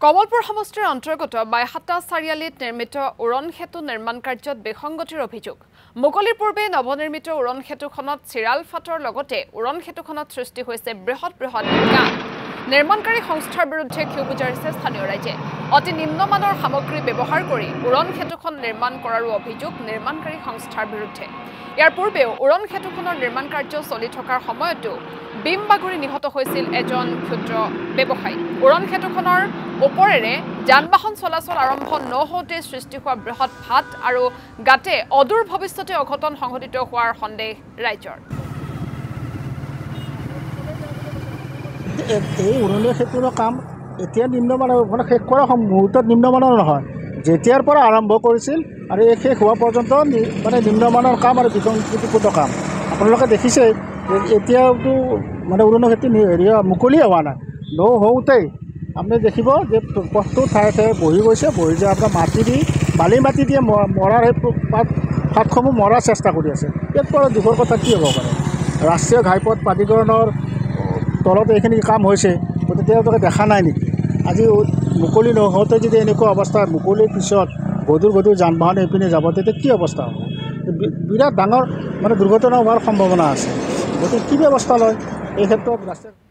কমলপুৰ সমষ্টিৰ অন্তৰ্গত বাইহাটা চাৰিআলিত নিৰ্মিত উৰণ সেতু নিৰ্মাণ কাৰ্যত বিসংগতিৰ অভিযোগ মুকলিৰ পূৰ্বে নৱনিৰ্মিত উৰণ সেতুখনত চিৰাল ফাটৰ লগতে উৰণ সেতুখনত সৃষ্টি হৈছে বৃহৎ গাঁত নিৰ্মাণকাৰী সংস্থাৰ বিৰুদ্ধে ক্ষোভ উজাৰিছে স্থানীয় ৰাইজে অতি নিম্নমানৰ সামগ্ৰী ব্যৱহাৰ কৰি উৰণ সেতুখন নিৰ্মাণ কৰাৰ অভিযোগ নিৰ্মাণকাৰী সংস্থাৰ বিৰুদ্ধে ইয়াৰ পূৰ্বেও উৰণ সেতুখনৰ নিৰ্মাণ কাৰ্য চলি থকাৰ সময়তো বিম বাগৰি নিহত হৈছিল এজন ক্ষুদ্ৰ ব্যৱসায়ী উৰণ সেতুখনৰ ওপৰেৰে যান-বাহন চলাচল আৰম্ভ নহওঁতে সৃষ্টি হোৱা বৃহৎ ফাট আৰু গাতে অদূৰ ভৱিষ্যতে অঘটন সংঘটিত হোৱাৰ সন্দেহ ৰাইজৰ এই উৰণীয়া সেতুৰ কাম এতিয়া নিম্নমানৰ মানে শেষ কৰা মুহূৰ্তত নিম্নমানৰ নহয় যেতিয়াৰ পৰা আৰম্ভ কৰিছিল আৰু এই শেষ হোৱা পৰ্যন্ত মানে নিম্নমানৰ কাম আৰু বিসংগতিপূৰ্ণ কাম আপোনালোকে দেখিছে এতিয়াতো মানে উৰণীয়া সেতু মুকলি হোৱা নাই নহওঁতেই আপুনি দেখিব যে পথটো ঠায়ে ঠায়ে বহি গৈছে বহি যে আপোনাৰ মাটি দি বালি মাটি দিয়ে মৰাৰ সেই ফাটসমূহ মৰাৰ চেষ্টা কৰি আছে ইয়াত পৰা দুখৰ কথা কি হ'ব পাৰে ৰাষ্ট্ৰীয় ঘাইপথ প্ৰাধিকৰণৰ তলত এইখিনি কাম হৈছে গতিকে তেওঁলোকে দেখা নাই নেকি আজি মুকলি নহওঁতে যদি এনেকুৱা অৱস্থা মুকলিৰ পিছত গধুৰ যান বাহন এইপিনে যাব তেতিয়া কি অৱস্থা হ'ব বিৰাট ডাঙৰ মানে দুৰ্ঘটনা হোৱাৰ সম্ভাৱনা আছে গতিকে কি ব্যৱস্থা লয় এই ক্ষেত্ৰত ৰাষ্ট্ৰীয়